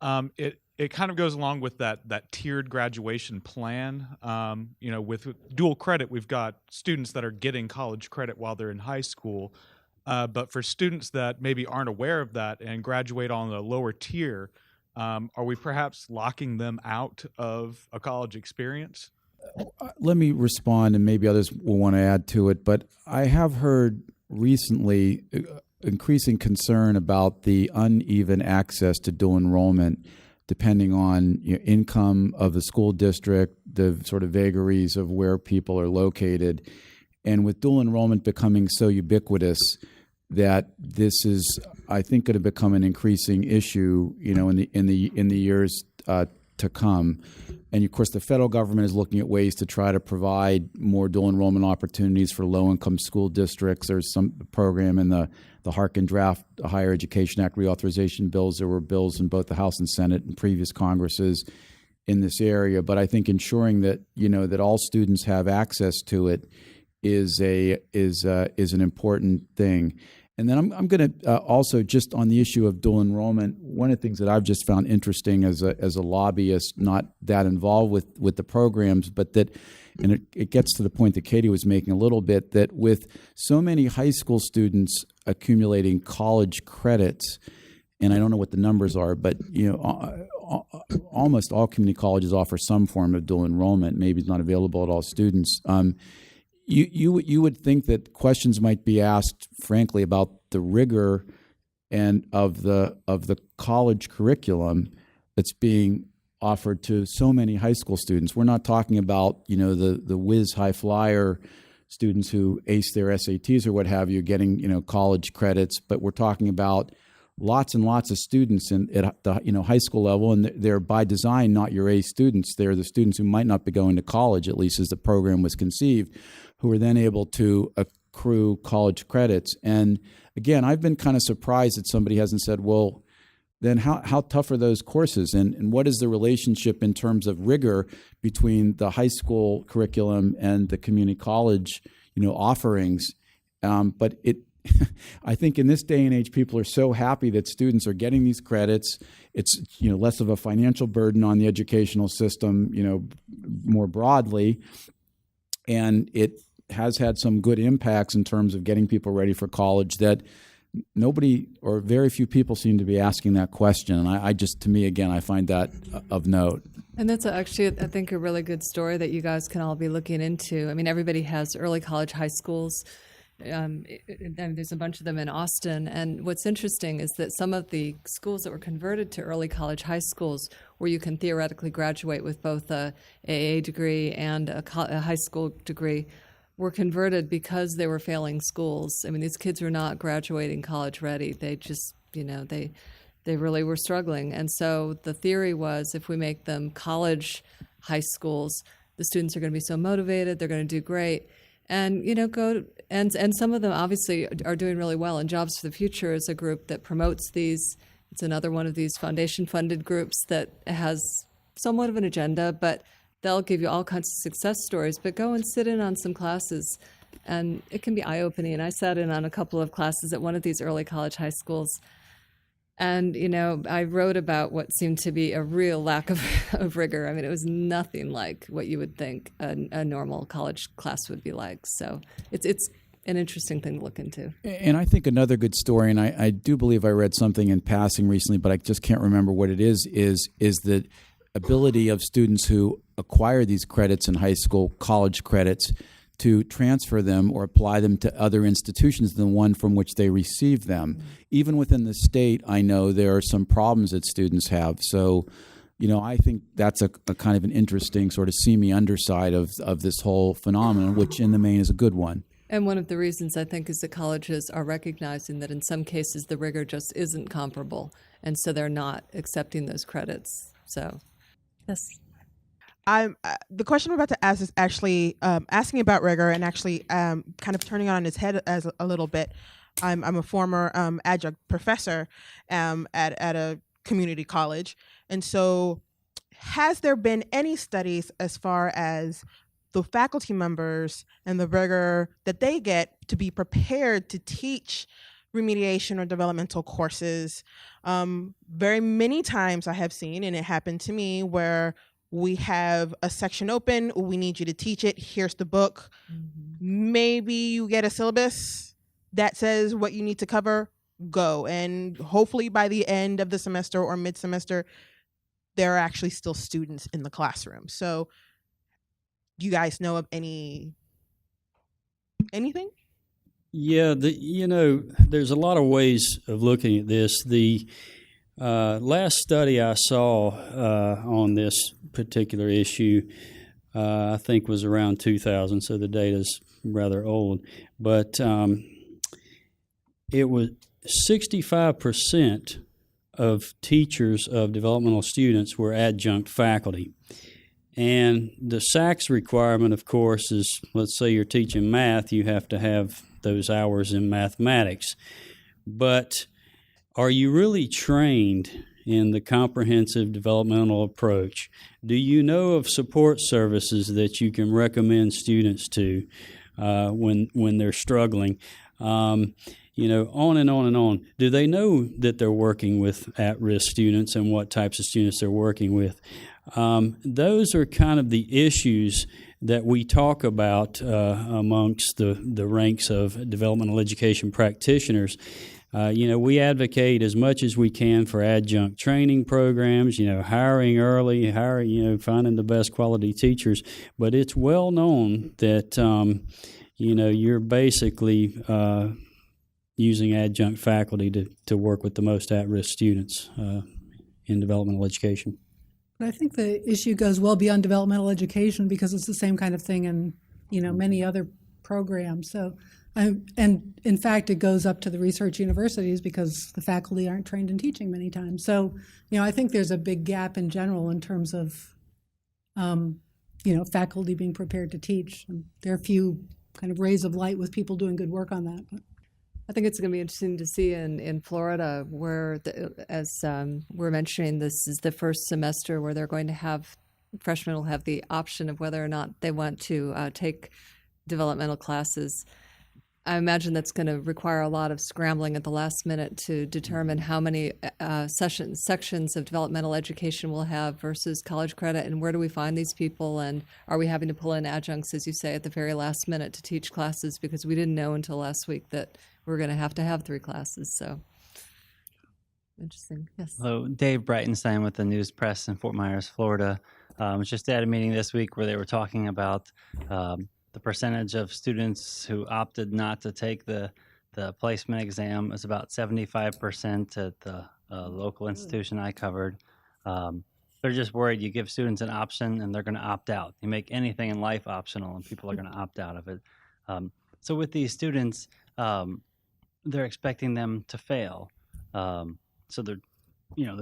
it kind of goes along with that tiered graduation plan. With dual credit, we've got students that are getting college credit while they're in high school. But for students that maybe aren't aware of that and graduate on a lower tier, are we perhaps locking them out of a college experience? Let me respond, and maybe others will want to add to it. But I have heard recently increasing concern about the uneven access to dual enrollment, depending on income of the school district, the sort of vagaries of where people are located, and with dual enrollment becoming so ubiquitous, that this is, I think, going to become an increasing issue, in the years to come. And of course, the federal government is looking at ways to try to provide more dual enrollment opportunities for low-income school districts. There's some program in the Harkin draft Higher Education Act reauthorization bills. There were bills in both the House and Senate in previous Congresses in this area. But I think ensuring that that all students have access to it is an important thing. And then I'm going to also, just on the issue of dual enrollment, one of the things that I've just found interesting as a lobbyist, not that involved with the programs, but that, and it gets to the point that Katie was making a little bit, that with so many high school students accumulating college credits, and I don't know what the numbers are, but almost all community colleges offer some form of dual enrollment. Maybe it's not available at all students. You would think that questions might be asked, frankly, about the rigor and of the college curriculum that's being offered to so many high school students. We're not talking about the whiz high flyer students who ace their SATs or what have you, getting college credits, but we're talking about lots and lots of students at the high school level, and they're by design not your A students. They're the students who might not be going to college, at least as the program was conceived, who are then able to accrue college credits. And again, I've been kind of surprised that somebody hasn't said, well, then how tough are those courses, and what is the relationship in terms of rigor between the high school curriculum and the community college offerings? But I think in this day and age, people are so happy that students are getting these credits. It's less of a financial burden on the educational system, more broadly, and it has had some good impacts in terms of getting people ready for college. That nobody or very few people seem to be asking that question, and I find that of note. And that's actually, I think, a really good story that you guys can all be looking into. I mean, everybody has early college high schools. And there's a bunch of them in Austin. And what's interesting is that some of the schools that were converted to early college high schools, where you can theoretically graduate with both a AA degree and a high school degree, were converted because they were failing schools. I mean, these kids were not graduating college ready. They just, they really were struggling. And so the theory was, if we make them college high schools, the students are going to be so motivated, they're going to do great. And and some of them obviously are doing really well. And Jobs for the Future is a group that promotes these. It's another one of these foundation-funded groups that has somewhat of an agenda, but they'll give you all kinds of success stories. But go and sit in on some classes, and it can be eye-opening. And I sat in on a couple of classes at one of these early college high schools. And, I wrote about what seemed to be a real lack of rigor. I mean, it was nothing like what you would think a normal college class would be like. So it's an interesting thing to look into. And I think another good story, and I do believe I read something in passing recently, but I just can't remember what it is the ability of students who acquire these credits in high school, college credits, to transfer them or apply them to other institutions than the one from which they received them. Mm-hmm. Even within the state, I know there are some problems that students have. So, I think that's a kind of an interesting sort of seamy underside of this whole phenomenon, which in the main is a good one. And one of the reasons I think is that colleges are recognizing that in some cases the rigor just isn't comparable, and so they're not accepting those credits. So, yes. I'm the question I'm about to ask is actually asking about rigor and actually kind of turning it on its head as a little bit. I'm a former adjunct professor at a community college, and so has there been any studies as far as the faculty members and the rigor that they get to be prepared to teach remediation or developmental courses? Very many times I have seen, and it happened to me, where we have a section open, we need you to teach it, here's the book. Maybe you get a syllabus that says what you need to cover, go. And hopefully by the end of the semester or mid-semester, there are actually still students in the classroom. So do you guys know of anything? Yeah, there's a lot of ways of looking at this. The last study I saw on this particular issue, I think was around 2000, so the data's rather old. But it was 65% of teachers of developmental students were adjunct faculty. And the SACS requirement, of course, is, let's say you're teaching math, you have to have those hours in mathematics. But are you really trained in the comprehensive developmental approach? Do you know of support services that you can recommend students to when they're struggling? On and on and on. Do they know that they're working with at-risk students and what types of students they're working with? Those are kind of the issues that we talk about amongst the ranks of developmental education practitioners. We advocate as much as we can for adjunct training programs, hiring early, finding the best quality teachers. But it's well known that, you're basically using adjunct faculty to work with the most at-risk students in developmental education. But I think the issue goes well beyond developmental education because it's the same kind of thing in, many other programs. So, and in fact, it goes up to the research universities because the faculty aren't trained in teaching many times. So, I think there's a big gap in general in terms of, faculty being prepared to teach. And there are a few kind of rays of light with people doing good work on that. I think it's going to be interesting to see in Florida where, as we're mentioning, this is the first semester where they're going to have, freshmen will have the option of whether or not they want to take developmental classes. I imagine that's going to require a lot of scrambling at the last minute to determine how many sections of developmental education we'll have versus college credit, and where do we find these people, and are we having to pull in adjuncts, as you say, at the very last minute to teach classes because we didn't know until last week that we're going to have 3 classes. So interesting. Yes. Hello, Dave Breitenstein with the News Press in Fort Myers, Florida. I was just at a meeting this week where they were talking about the percentage of students who opted not to take the placement exam is about 75% at the local institution I covered. They're just worried you give students an option and they're going to opt out. You make anything in life optional and people are going to opt out of it. So with these students, they're expecting them to fail. So they're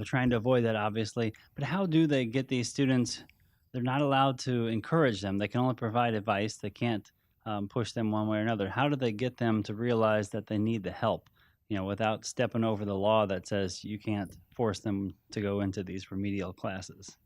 trying to avoid that, obviously. But how do they get these students? They're not allowed to encourage them. They can only provide advice. They can't push them one way or another. How do they get them to realize that they need the help, without stepping over the law that says you can't force them to go into these remedial classes?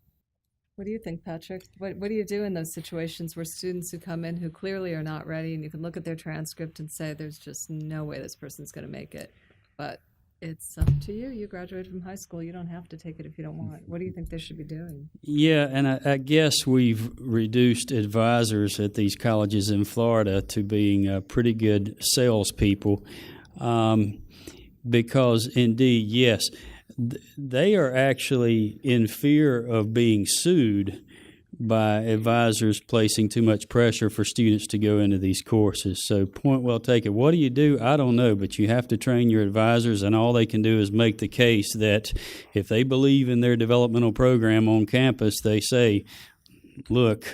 What do you think, Patrick? What do you do in those situations where students who come in who clearly are not ready, and you can look at their transcript and say, there's just no way this person's going to make it, but it's up to you. You graduated from high school. You don't have to take it if you don't want. What do you think they should be doing? Yeah, and I guess we've reduced advisors at these colleges in Florida to being pretty good salespeople because, indeed, yes, they are actually in fear of being sued by advisors placing too much pressure for students to go into these courses. So point well taken. What do you do? I don't know, but you have to train your advisors, and all they can do is make the case that if they believe in their developmental program on campus, they say, look,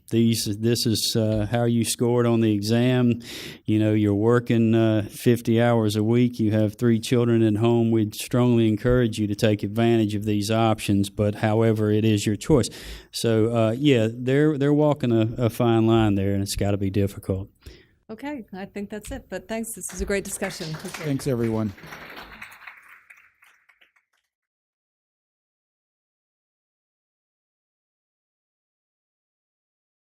This is how you scored on the exam. You're working 50 hours a week. You have 3 children at home. We'd strongly encourage you to take advantage of these options, but however, it is your choice. So, they're walking a fine line there, and it's got to be difficult. Okay, I think that's it. But thanks. This is a great discussion. Appreciate it. Thanks, everyone.